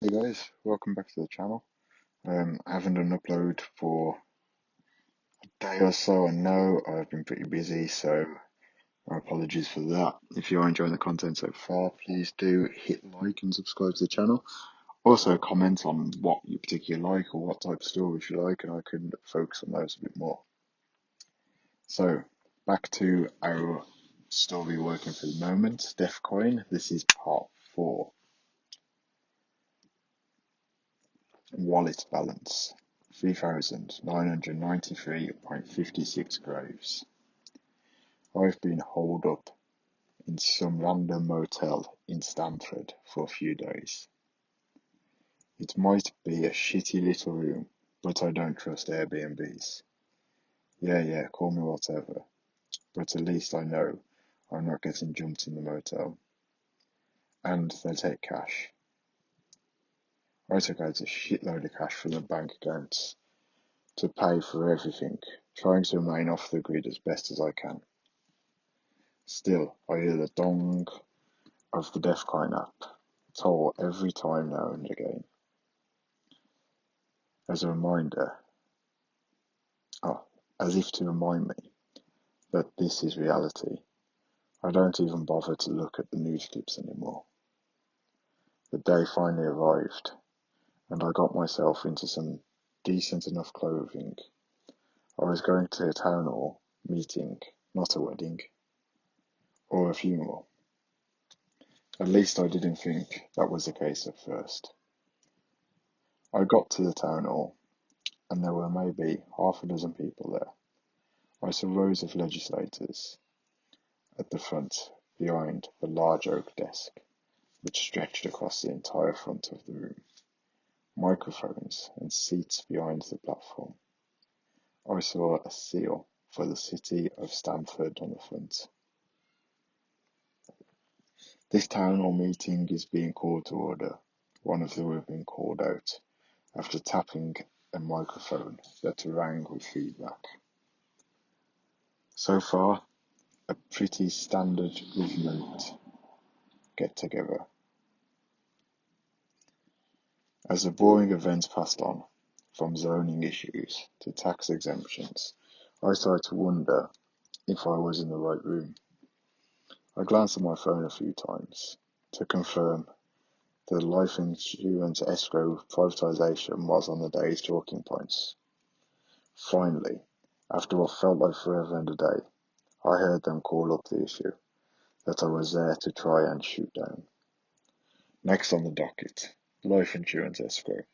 Hey guys, welcome back to the channel. I haven't done an upload for a day or so. I know I've been pretty busy, so my apologies for that. If you are enjoying the content so far, please do hit like and subscribe to the channel. Also comment on what you particularly like or what type of stories you like, and I can focus on those a bit more. So, back to our story working for the moment, Deathcoin. This is part 4. Wallet balance 3,993.56 graves. I've been holed up in some random motel in Stamford for a few days. It might be a shitty little room, but I don't trust Airbnbs. Yeah, call me whatever, but at least I know I'm not getting jumped in the motel. And they take cash. I took out a shitload of cash from the bank accounts to pay for everything, trying to remain off the grid as best as I can. Still, I hear the dong of the Deathcoin app toll every time now and again. As a reminder, as if to remind me that this is reality. I don't even bother to look at the news clips anymore. The day finally arrived, and I got myself into some decent enough clothing. I was going to a town hall meeting, not a wedding, or a funeral. At least I didn't think that was the case at first. I got to the town hall, and there were maybe half a dozen people there. I saw rows of legislators at the front, behind the large oak desk, which stretched across the entire front of the room, microphones and seats behind the platform. I saw a seal for the city of Stamford on the front. This town hall meeting is being called to order. One of them had been called out after tapping a microphone that rang with feedback. So far, a pretty standard government get-together. As the boring events passed on, from zoning issues to tax exemptions, I started to wonder if I was in the right room. I glanced at my phone a few times to confirm the life insurance escrow privatisation was on the day's talking points. Finally, after what felt like forever and a day, I heard them call up the issue that I was there to try and shoot down. Next on the docket, life insurance escrow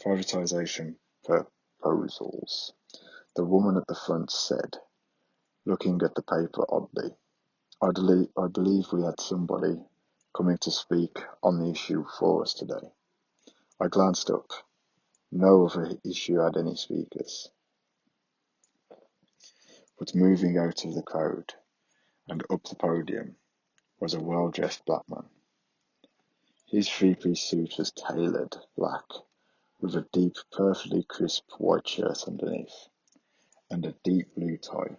privatisation proposals. The woman at the front said, looking at the paper oddly. I believe we had somebody coming to speak on the issue for us today. I glanced up. No other issue had any speakers. But moving out of the crowd and up the podium was a well-dressed black man. His three-piece suit was tailored black, with a deep, perfectly crisp white shirt underneath, and a deep blue tie.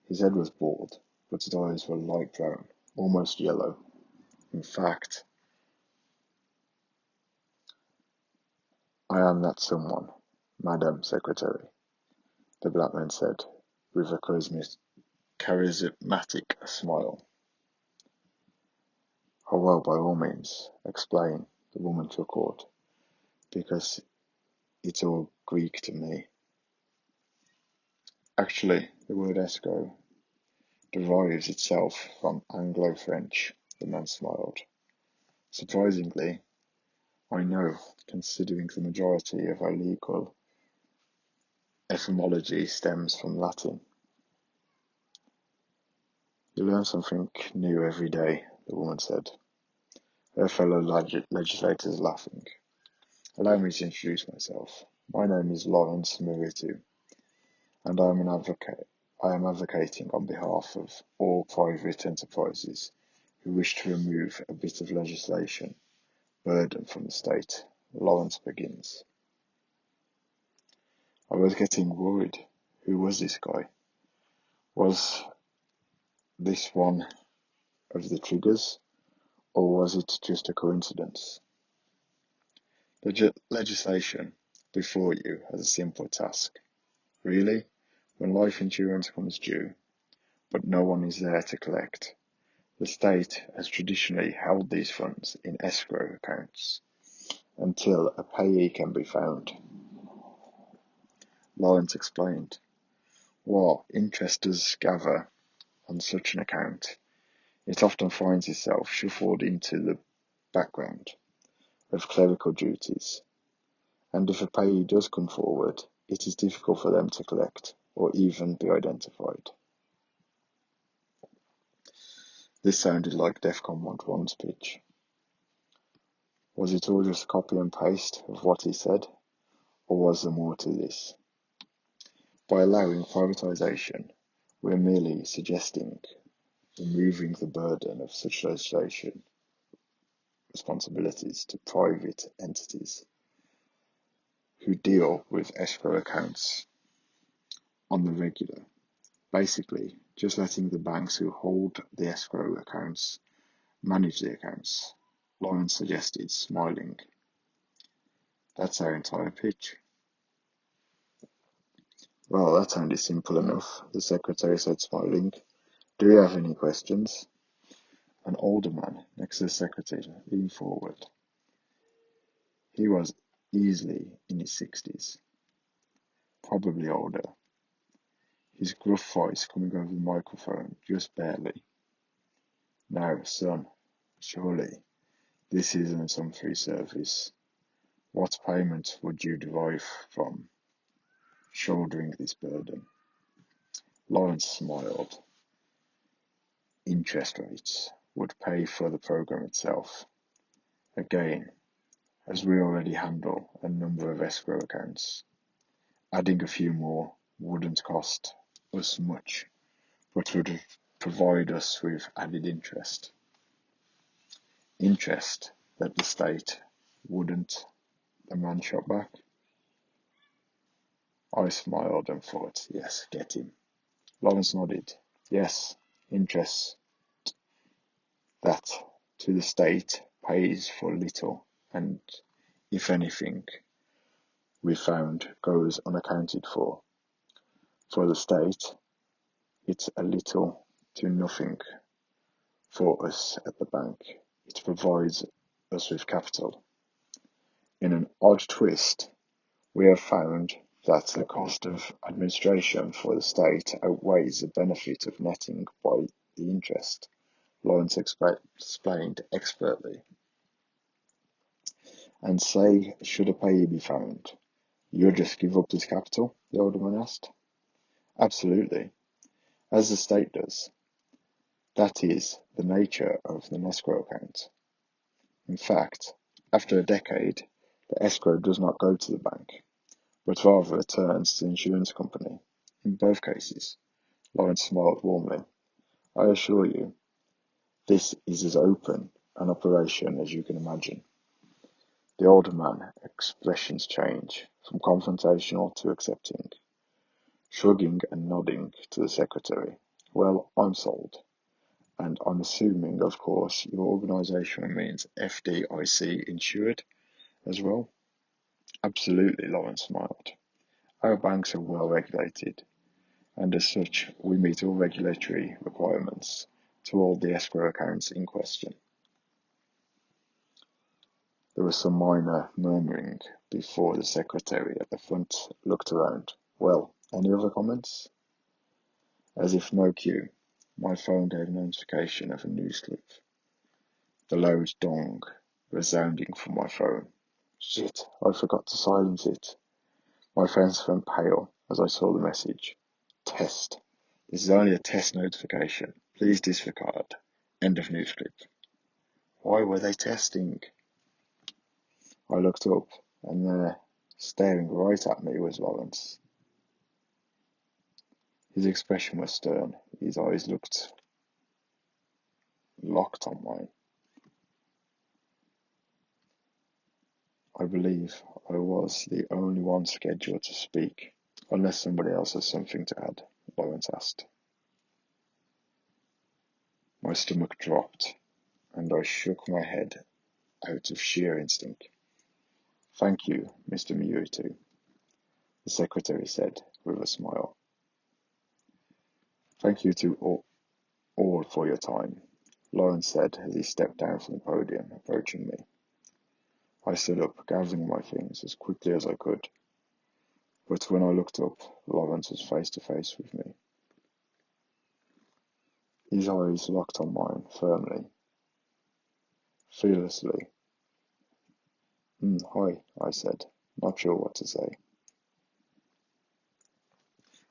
His head was bald, but his eyes were light brown, almost yellow. In fact, I am that someone, Madam Secretary, the black man said, with a charismatic smile. Oh well, by all means, explain, the woman took out, because it's all Greek to me. Actually, the word escrow derives itself from Anglo-French, the man smiled. Surprisingly, I know, considering the majority of our legal etymology stems from Latin. You learn something new every day, the woman said, her fellow legislators laughing. Allow me to introduce myself. My name is Lawrence Muritu, and I am an advocate. I am advocating on behalf of all private enterprises who wish to remove a bit of legislation burden from the state. Lawrence begins. I was getting worried. Who was this guy? Was this one of the triggers, or was it just a coincidence? The legislation before you has a simple task. Really, when life insurance comes due, but no one is there to collect, the state has traditionally held these funds in escrow accounts until a payee can be found. Lawrence explained. While interest does gather on such an account, it often finds itself shuffled into the background of clerical duties, and if a payee does come forward, it is difficult for them to collect or even be identified. This sounded like Deathcoin 1's pitch. Was it all just copy and paste of what he said, or was there more to this? By allowing privatisation, we are merely suggesting removing the burden of such legislation responsibilities to private entities who deal with escrow accounts on the regular. Basically, just letting the banks who hold the escrow accounts manage the accounts. Lawrence suggested, smiling. That's our entire pitch. Well, that sounded simple enough, the secretary said, smiling. Do you have any questions? An older man next to the secretary leaned forward. He was easily in his 60s, probably older, his gruff voice coming over the microphone just barely. Now, son, surely this isn't some free service. What payment would you derive from shouldering this burden? Lawrence smiled. Interest rates would pay for the program itself. Again, as we already handle a number of escrow accounts, adding a few more wouldn't cost us much, but would provide us with added interest. Interest that the state wouldn't, the man shot back. I smiled and thought, yes, get him. Lawrence nodded. Yes, interest that to the state pays for little, and if anything we found goes unaccounted for. For the state, it's a little to nothing for us at the bank. It provides us with capital. In an odd twist, we have found that the cost of administration for the state outweighs the benefit of netting by the interest, Lawrence explained expertly. And say, should a payee be found, you'll just give up this capital? The older man asked. Absolutely, as the state does. That is the nature of the escrow account. In fact, after a decade, the escrow does not go to the bank, but rather returns to the insurance company. In both cases, Lawrence smiled warmly. I assure you, this is as open an operation as you can imagine. The older man expressions change from confrontational to accepting, shrugging and nodding to the secretary. Well, I'm sold. And I'm assuming, of course, your organisation remains FDIC insured as well? Absolutely, Lawrence smiled. Our banks are well regulated, and as such, we meet all regulatory requirements to hold the escrow accounts in question. There was some minor murmuring before the secretary at the front looked around. Well, any other comments? As if no cue, my phone gave a notification of a nosleep. The loud dong resounding from my phone. Shit, I forgot to silence it. My face went pale as I saw the message. Test. This is only a test notification. Please disregard. End of news clip. Why were they testing? I looked up, and there, staring right at me, was Lawrence. His expression was stern. His eyes looked locked on mine. I believe I was the only one scheduled to speak, unless somebody else has something to add, Lawrence asked. My stomach dropped, and I shook my head out of sheer instinct. Thank you, Mr. Mewtwo, the secretary said with a smile. Thank you to all for your time, Lawrence said as he stepped down from the podium, approaching me. I stood up, gathering my things as quickly as I could. But when I looked up, Lawrence was face to face with me. His eyes locked on mine firmly, fearlessly. Hi, I said, not sure what to say.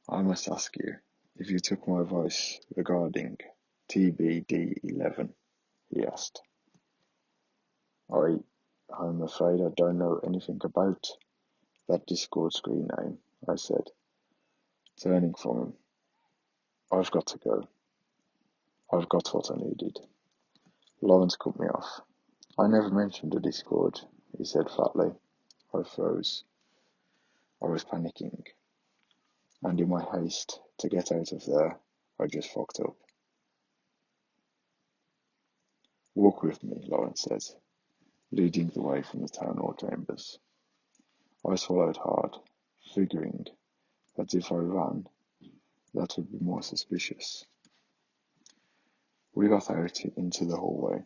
I must ask you if you took my advice regarding TBD11, he asked. I'm afraid I don't know anything about that Discord screen name, I said, turning from him. I've got to go. I've got what I needed. Lawrence cut me off. I never mentioned the Discord, he said flatly. I froze. I was panicking, and in my haste to get out of there, I just fucked up. Walk with me, Lawrence said, leading the way from the town hall chambers. I swallowed hard, figuring that if I ran, that would be more suspicious. We got out into the hallway.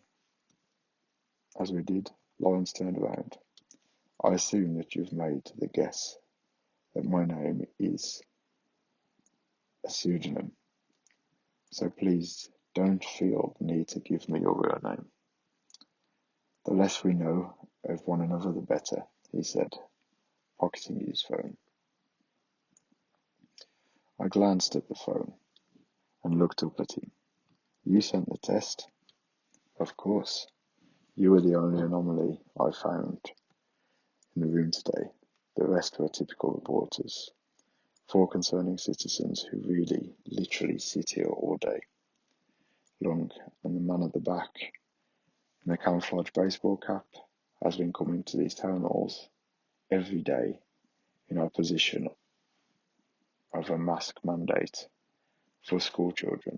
As we did, Lawrence turned around. I assume that you've made the guess that my name is a pseudonym, so please don't feel the need to give me your real name. The less we know of one another, the better, he said, pocketing his phone. I glanced at the phone and looked up at him. You sent the test? Of course. You were the only anomaly I found in the room today. The rest were typical reporters. 4 concerning citizens who really, literally sit here all day long, and the man at the back in a camouflage baseball cap has been coming to these town halls every day in opposition of a mask mandate for school children.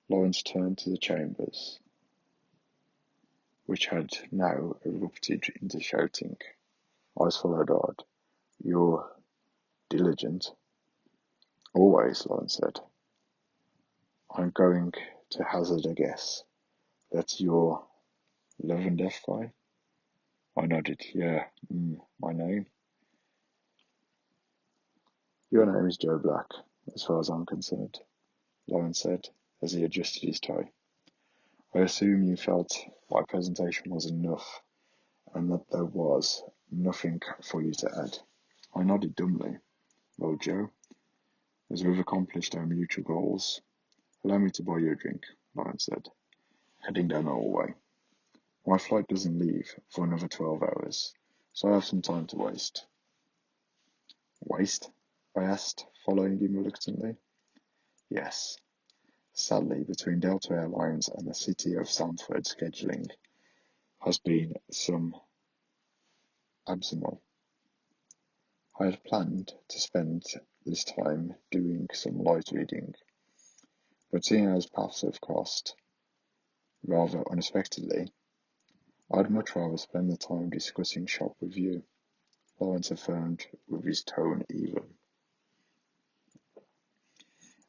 Lawrence turned to the chambers, which had now erupted into shouting. I swallowed hard. You're diligent. Always, Lawrence said. I'm going to hazard a guess. That's your Love and Deathcoin? I nodded. Yeah, my name. Your name is Joe Black, as far as I'm concerned, Lawrence said, as he adjusted his tie. I assume you felt my presentation was enough, and that there was nothing for you to add. I nodded dumbly. Well, Joe, as we've accomplished our mutual goals, allow me to buy you a drink, Lawrence said, heading down the hallway. My flight doesn't leave for another 12 hours, so I have some time to waste. Waste? I asked, following him reluctantly. Yes. Sadly, between Delta Airlines and the city of Sanford, scheduling has been some abysmal. I had planned to spend this time doing some light reading, but seeing as paths have crossed rather unexpectedly, I'd much rather spend the time discussing shop with you, Lawrence affirmed with his tone even.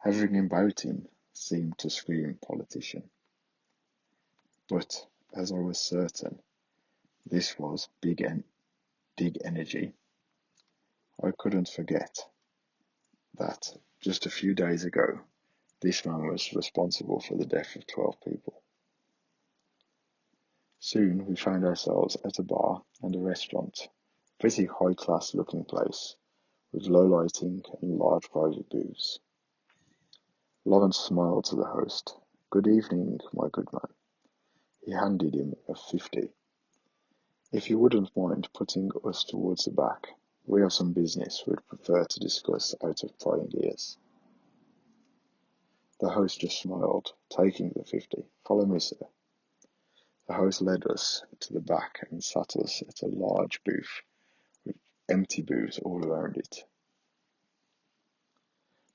Everything about him seemed to scream politician. But, as I was certain, this was big energy. I couldn't forget that just a few days ago, this man was responsible for the death of 12 people. Soon we found ourselves at a bar and a restaurant, a pretty high-class looking place, with low lighting and large private booths. Lawrence smiled to the host. Good evening, my good man. He handed him a 50. If you wouldn't mind putting us towards the back, we have some business we'd prefer to discuss out of prying ears. The host just smiled, taking the 50. Follow me, sir. The host led us to the back and sat us at a large booth with empty booths all around it.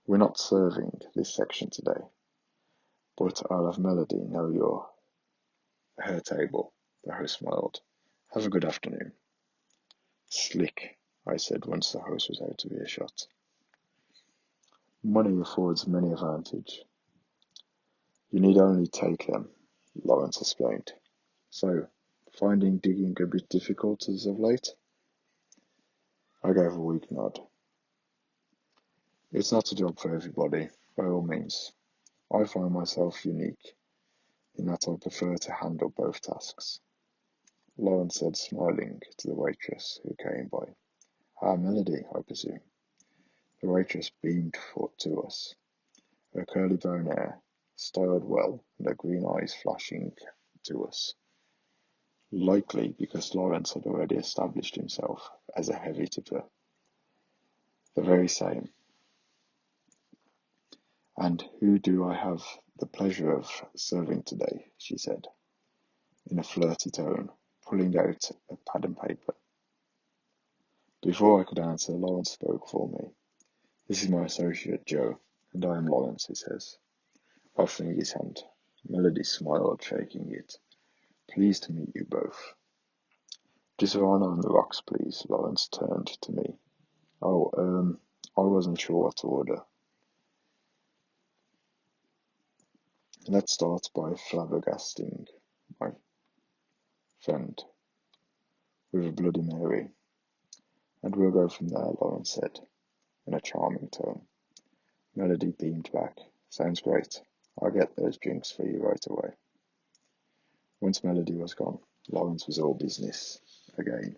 We're not serving this section today, but I'll have Melody know her table, the host smiled. Have a good afternoon. Slick, I said once the host was out of earshot. Money affords many advantages. You need only take them, Lawrence explained. So, finding digging a bit difficult as of late? I gave a weak nod. It's not a job for everybody, by all means. I find myself unique in that I prefer to handle both tasks. Lawrence said, smiling to the waitress who came by. Ah, Melody, I presume. The waitress beamed to us, her curly brown hair styled well and her green eyes flashing to us. Likely because Lawrence had already established himself as a heavy tipper. The very same. And who do I have the pleasure of serving today? She said, in a flirty tone, pulling out a pad and paper. Before I could answer, Lawrence spoke for me. This is my associate, Joe, and I am Lawrence, he says, offering his hand. Melody smiled, shaking it. Pleased to meet you both. Disarana on the rocks, please. Lawrence turned to me. Oh, I wasn't sure what to order. Let's start by flabbergasting my friend with a Bloody Mary. And we'll go from there, Lawrence said, in a charming tone. Melody beamed back. Sounds great. I'll get those drinks for you right away. Once Melody was gone, Lawrence was all business again.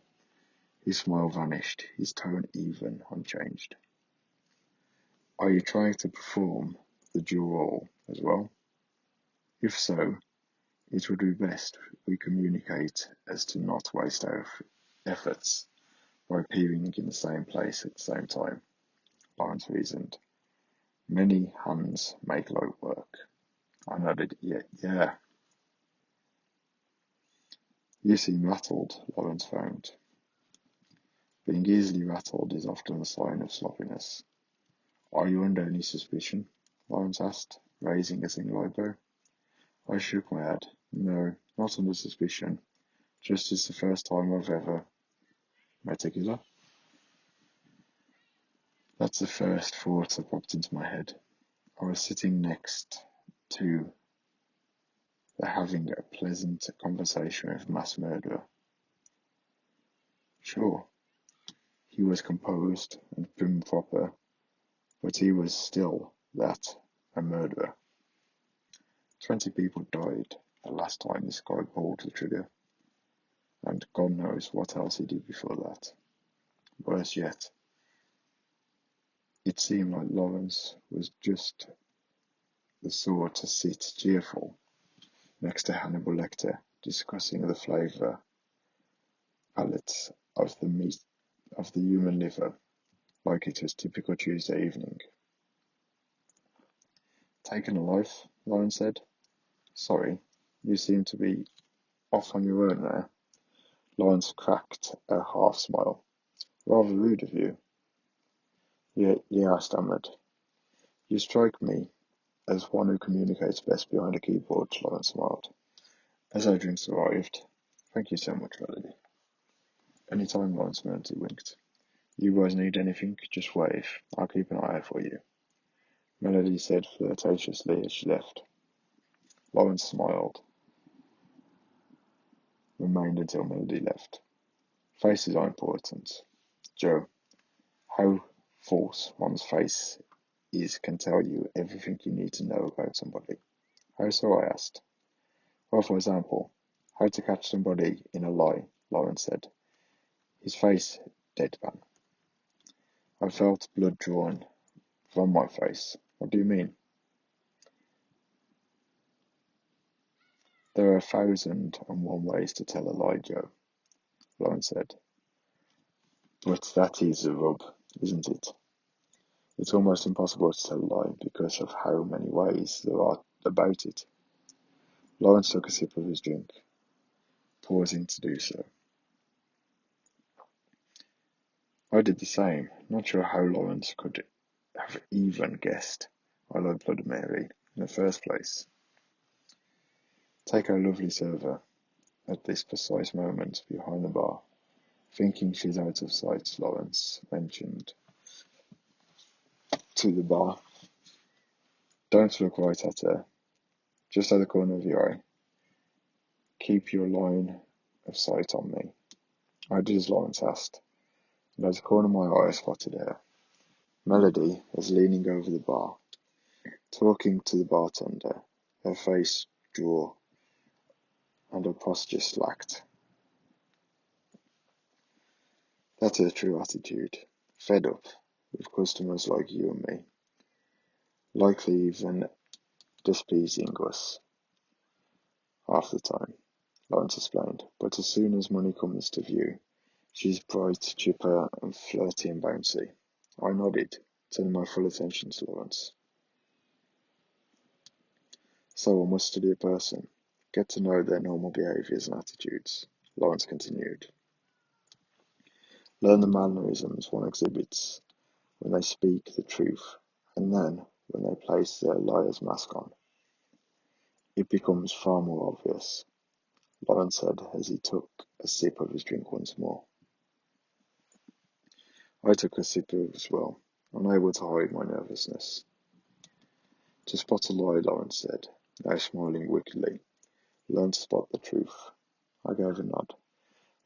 His smile vanished, his tone even, unchanged. Are you trying to perform the dual role as well? If so, it would be best we communicate as to not waste our efforts by appearing in the same place at the same time, Lawrence reasoned. Many hands make light work. I nodded, yeah. You seem rattled, Lawrence found. Being easily rattled is often a sign of sloppiness. Are you under any suspicion? Lawrence asked, raising a single eyebrow. I shook my head. No, not under suspicion. Just as the first time I've ever met a killer. That's the first thought that popped into my head. I was sitting next to having a pleasant conversation with a mass murderer. Sure, he was composed and prim proper, but he was still a murderer. 20 people died the last time this guy pulled the trigger, and God knows what else he did before that. Worse yet, it seemed like Lawrence was just the sort to sit cheerful next to Hannibal Lecter, discussing the flavour palettes of the meat of the human liver, like it was typical Tuesday evening. Taken a life, Lawrence said. Sorry, you seem to be off on your own there. Lawrence cracked a half smile. Rather rude of you. Yeah, I stammered. You strike me as one who communicates best behind a keyboard, Lawrence smiled. As our drinks arrived, thank you so much, Melody. Any time, Lawrence Melody winked. You guys need anything, just wave. I'll keep an eye out for you. Melody said flirtatiously as she left. Lawrence smiled, remained until Melody left. Faces are important. Joe, how false one's face is can tell you everything you need to know about somebody. How so? I asked. Well, for example, how to catch somebody in a lie, Lawrence said, his face deadpan. I felt blood drawn from my face. What do you mean? There are 1,001 ways to tell a lie, Joe, Lawrence said. But that is the rub, isn't it? It's almost impossible to tell a lie because of how many ways there are about it. Lawrence took a sip of his drink, pausing to do so. I did the same, not sure how Lawrence could have even guessed I loved Bloody Mary in the first place. Take our lovely server at this precise moment behind the bar, Thinking she's out of sight, Lawrence mentioned to the bar. Don't look right at her. Just at the corner of your eye. Keep your line of sight on me. I did as Lawrence asked, and at the corner of my eye I spotted her. Melody was leaning over the bar, talking to the bartender, her face drawn and her posture slacked. That's her true attitude. Fed up with customers like you and me. Likely even displeasing us half the time, Lawrence explained. But as soon as money comes to view, she's bright, chipper, and flirty and bouncy. I nodded, turning my full attention to Lawrence. So I must study a person, get to know their normal behaviours and attitudes, Lawrence continued. Learn the mannerisms one exhibits when they speak the truth, and then when they place their liar's mask on. It becomes far more obvious, Lawrence said as he took a sip of his drink once more. I took a sip as well, unable to hide my nervousness. To spot a lie, Lawrence said, now smiling wickedly. Learn to spot the truth. I gave a nod.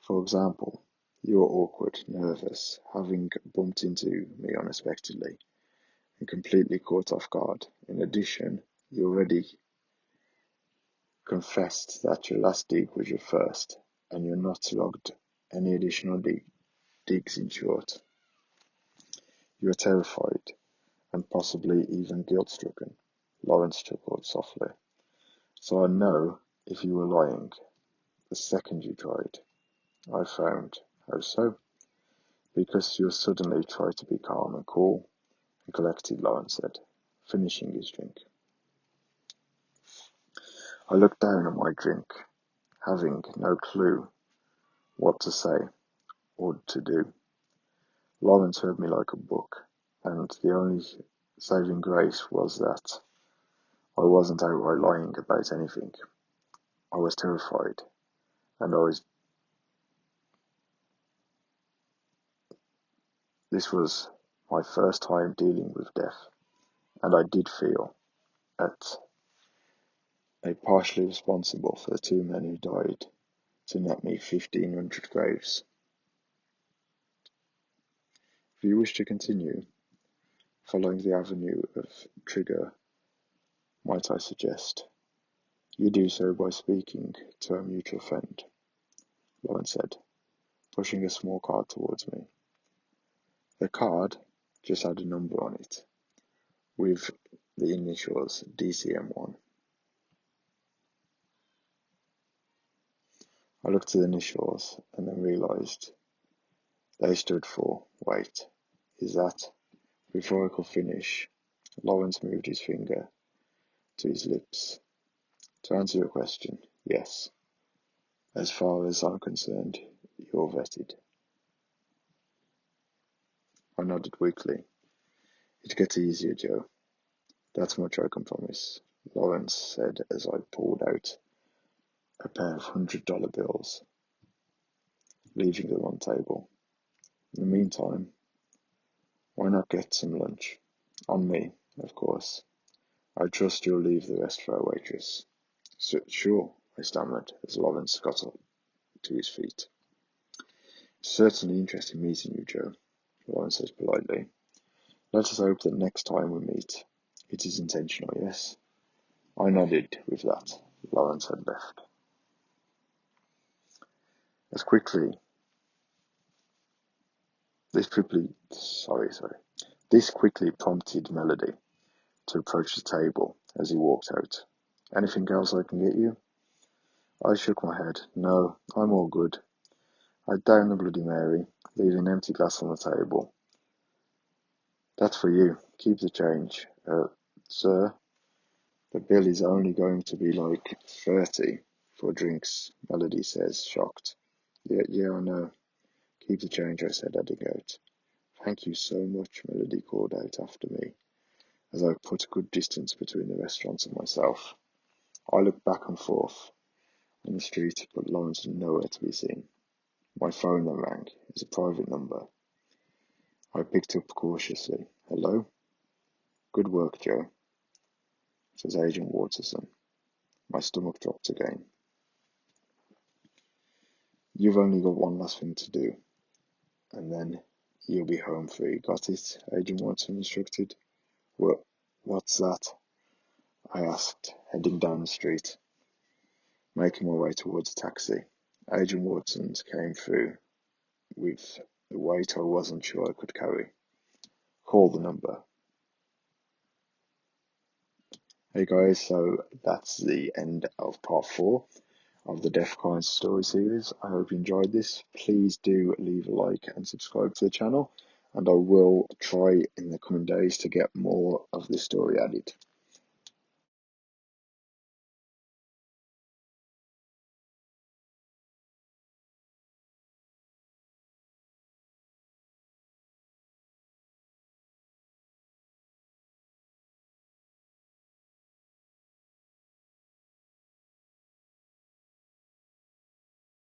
For example, you are awkward, nervous, having bumped into me unexpectedly, and completely caught off guard. In addition, you already confessed that your last dig was your first, and you're not logged any additional digs in short. You are terrified, and possibly even guilt-stricken. Lawrence chuckled softly. So I know if you were lying, the second you tried. I frowned. How so? Because you suddenly tried to be calm and cool and collected, Lawrence said, finishing his drink. I looked down at my drink, having no clue what to say or to do. Lawrence heard me like a book, and the only saving grace was that I wasn't outright lying about anything. I was terrified, and this was my first time dealing with death, and I did feel at partially responsible for the two men who died to net me 1,500 graves. If you wish to continue following the avenue of trigger, might I suggest you do so by speaking to a mutual friend, Lawrence said, pushing a small card towards me. The card just had a number on it, with the initials DCM1. I looked at the initials and then realised they stood for wait. Is that? Before I could finish, Lawrence moved his finger to his lips. To answer your question, yes. As far as I'm concerned, you're vetted. I nodded weakly. It gets easier, Joe. That's much I can promise, Lawrence said as I pulled out a pair of $100 bills, leaving them on the table. In the meantime, why not get some lunch? On me, of course. I trust you'll leave the rest for our waitress. Sure, I stammered as Lawrence got up to his feet. It's certainly interesting meeting you, Joe, Lawrence said politely. Let us hope that next time we meet, it is intentional, yes? I nodded with that. Lawrence had left. This quickly prompted Melody to approach the table as he walked out. Anything else I can get you? I shook my head. No, I'm all good. I downed the Bloody Mary, leaving an empty glass on the table. That's for you. Keep the change. Sir, the bill is only going to be like 30 for drinks, Melody says, shocked. Yeah, I know. Keep the change, I said, adding out. Thank you so much, Melody called out after me, as I put a good distance between the restaurant and myself. I looked back and forth on the street, but Lawrence was nowhere to be seen. My phone then rang. It's a private number. I picked up cautiously. Hello? Good work, Joe, says Agent Waterson. My stomach dropped again. You've only got one last thing to do, and then you'll be home free. Got it? Agent Watson instructed. What's that? I asked, heading down the street, making my way towards a taxi. Agent Watson's came through with the weight I wasn't sure I could carry. Call the number. Hey guys, so that's the end of part 4 of the Deathcoin story series. I hope you enjoyed this. Please do leave a like and subscribe to the channel, and I will try in the coming days to get more of this story added.